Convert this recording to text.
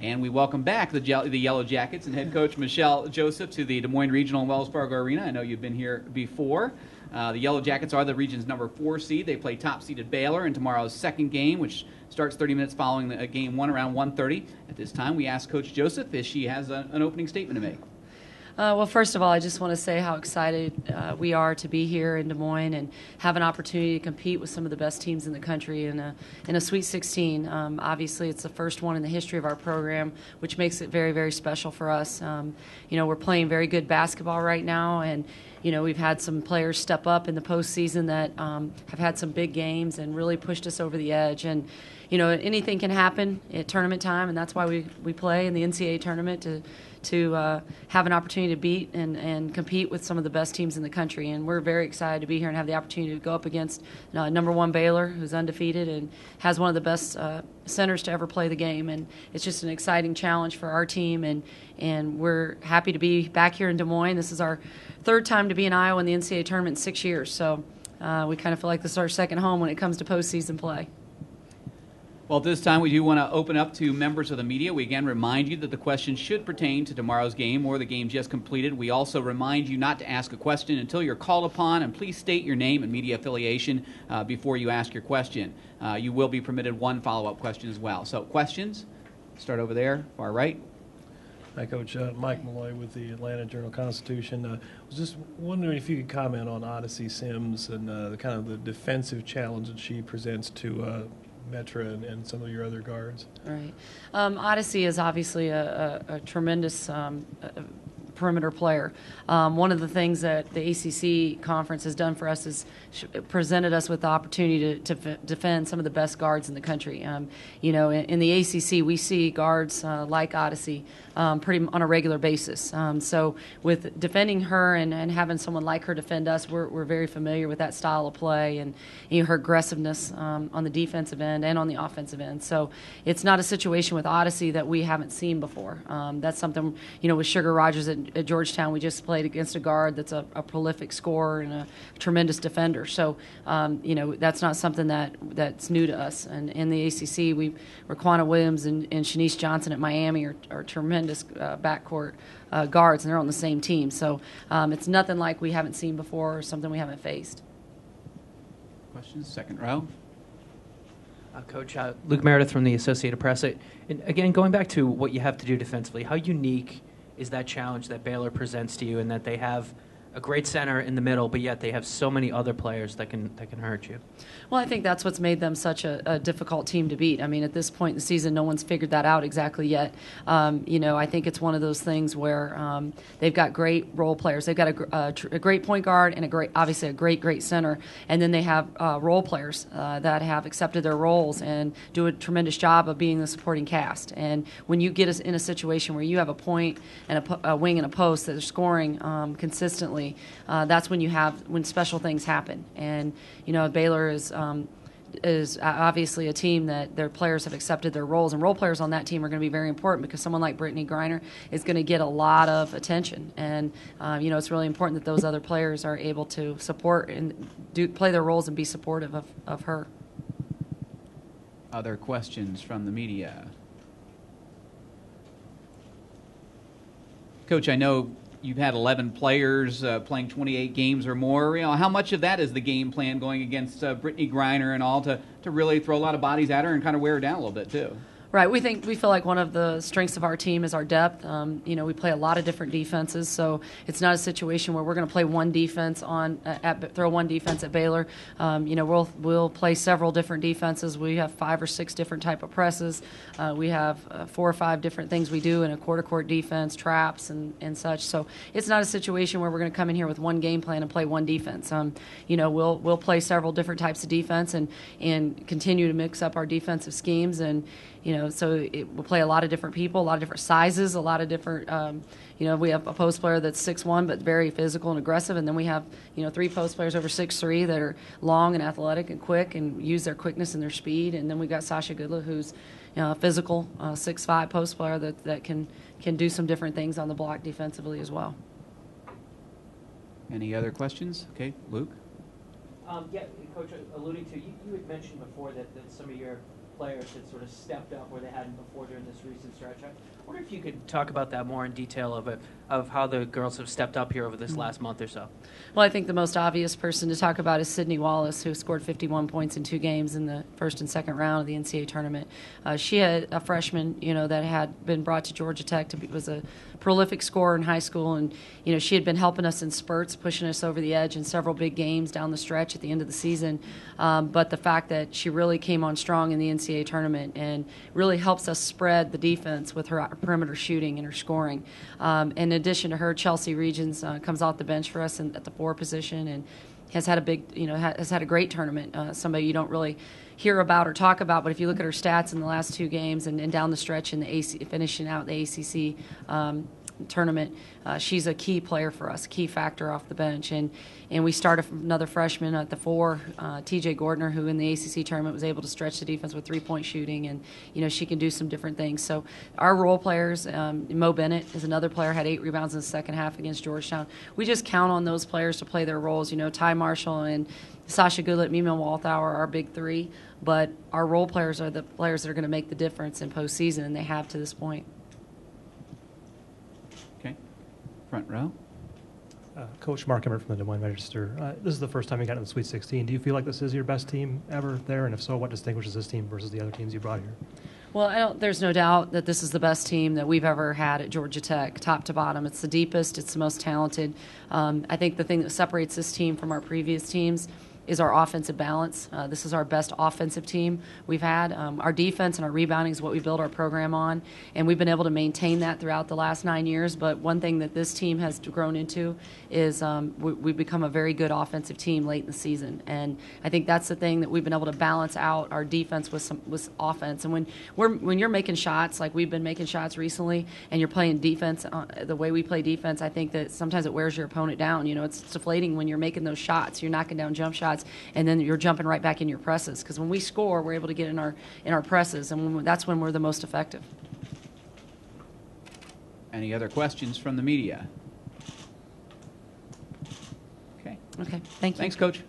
And we welcome back the Yellow Jackets and head coach MaChelle Joseph to the Des Moines Regional and Wells Fargo Arena. I know you've been here before. The Yellow Jackets are the region's number 4 seed. They play top-seeded Baylor in tomorrow's second game, which starts 30 minutes following game 1 around 1:30. At this time, we ask Coach Joseph if she has an opening statement to make. Well, first of all, I just want to say how excited we are to be here in Des Moines and have an opportunity to compete with some of the best teams in the country in a Sweet 16. Obviously, it's the first one in the history of our program, which makes it very, very special for us. We're playing very good basketball right now, and we've had some players step up in the postseason that have had some big games and really pushed us over the edge. And anything can happen at tournament time, and that's why we play in the NCAA tournament to have an opportunity to beat and compete with some of the best teams in the country. And we're very excited to be here and have the opportunity to go up against number 1 Baylor, who's undefeated and has one of the best centers to ever play the game. And it's just an exciting challenge for our team, and we're happy to be back here in Des Moines. This is our 3rd time to be in Iowa in the NCAA tournament in 6 years. So we kind of feel like this is our second home when it comes to postseason play. Well, at this time, we do want to open up to members of the media. We again remind you that the questions should pertain to tomorrow's game or the game just completed. We also remind you not to ask a question until you're called upon, and please state your name and media affiliation before you ask your question. You will be permitted 1 follow-up question as well. So, questions? Start over there, far right. Hi, Coach. Mike Malloy with the Atlanta Journal-Constitution. I was just wondering if you could comment on Odyssey Sims and the kind of the defensive challenge that she presents to Metra and some of your other guards. Right. Odyssey is obviously a tremendous perimeter player. One of the things that the ACC conference has done for us is presented us with the opportunity to defend some of the best guards in the country. In the ACC, we see guards like Odyssey pretty on a regular basis. So with defending her and having someone like her defend us, we're very familiar with that style of play and her aggressiveness on the defensive end and on the offensive end. So it's not a situation with Odyssey that we haven't seen before. That's something, with Sugar Rogers at Georgetown, we just played against a guard that's a prolific scorer and a tremendous defender. So, that's not something that's new to us. And in the ACC, Raquana Williams and Shanice Johnson at Miami are tremendous backcourt guards, and they're on the same team. So it's nothing like we haven't seen before or something we haven't faced. Questions? Second row. Coach, Luke Meredith from the Associated Press. And again, going back to what you have to do defensively, how unique is that challenge that Baylor presents to you, and that they have a great center in the middle, but yet they have so many other players that can hurt you? Well, I think that's what's made them such a difficult team to beat. I mean, at this point in the season, no one's figured that out exactly yet. I think it's one of those things where they've got great role players. They've got a great point guard and obviously a great center, and then they have role players that have accepted their roles and do a tremendous job of being the supporting cast. And when you get us in a situation where you have a point and a wing and a post that are scoring consistently, that's when special things happen. And Baylor is obviously a team that their players have accepted their roles, and role players on that team are going to be very important because someone like Brittany Griner is going to get a lot of attention, and it's really important that those other players are able to support and play their roles and be supportive of her. Other questions from the media? Coach, I know you've had 11 players playing 28 games or more. How much of that is the game plan going against Brittany Griner and all to really throw a lot of bodies at her and kind of wear her down a little bit too? Right. We feel like one of the strengths of our team is our depth. We play a lot of different defenses, so it's not a situation where we're going to play one defense throw one defense at Baylor. We'll play several different defenses. We have 5 or 6 different type of presses. We have 4 or 5 different things we do in a quarter court defense, traps and such. So it's not a situation where we're going to come in here with one game plan and play one defense. We'll play several different types of defense and continue to mix up our defensive schemes and. So we'll play a lot of different people, a lot of different sizes, a lot of different, we have a post player that's 6'1", but very physical and aggressive, and then we have, 3 post players over 6'3" that are long and athletic and quick and use their quickness and their speed, and then we've got Sasha Goodla, who's a physical 6'5" post player that can do some different things on the block defensively as well. Any other questions? Okay, Luke? Yeah, Coach, alluding to, you had mentioned before that some of your players that sort of stepped up where they hadn't before during this recent stretch. I wonder if you could talk about that more in detail of how the girls have stepped up here over this last month or so. Well, I think the most obvious person to talk about is Sydney Wallace, who scored 51 points in 2 games in the first and second round of the NCAA tournament. She had a freshman, that had been brought to Georgia Tech was a prolific scorer in high school, and she had been helping us in spurts, pushing us over the edge in several big games down the stretch at the end of the season. But the fact that she really came on strong in the NCAA tournament and really helps us spread the defense with her perimeter shooting and her scoring. In addition to her, Chelsea Regions comes off the bench for us at the 4 position and has had a big, has had a great tournament. Somebody you don't really hear about or talk about, but if you look at her stats in the last 2 games and down the stretch in the finishing out the ACC tournament, she's a key player for us, a key factor off the bench. And we started another freshman at the 4, TJ Gordner, who in the ACC tournament was able to stretch the defense with 3-point shooting, and she can do some different things. So our role players, Mo Bennett is another player, had 8 rebounds in the second half against Georgetown. We just count on those players to play their roles. Ty Marshall and Sasha Goodlett, Mima Walthauer are our big 3, but our role players are the players that are going to make the difference in postseason, and they have to this point. Okay. Front row. Coach Mark Emmert from the Des Moines Register. This is the first time you got in the Sweet 16. Do you feel like this is your best team ever there? And if so, what distinguishes this team versus the other teams you brought here? Well, there's no doubt that this is the best team that we've ever had at Georgia Tech, top to bottom. It's the deepest. It's the most talented. I think the thing that separates this team from our previous teams is our offensive balance. This is our best offensive team we've had. Our defense and our rebounding is what we build our program on, and we've been able to maintain that throughout the last 9 years. But one thing that this team has grown into is we've become a very good offensive team late in the season, and I think that's the thing that we've been able to balance out our defense with offense. And when you're making shots like we've been making shots recently, and you're playing defense the way we play defense, I think that sometimes it wears your opponent down. It's deflating when you're making those shots. You're knocking down jump shots, and then you're jumping right back in your presses, because when we score, we're able to get in our presses, and that's when we're the most effective. Any other questions from the media? Okay. Okay, thank you. Thanks, Coach.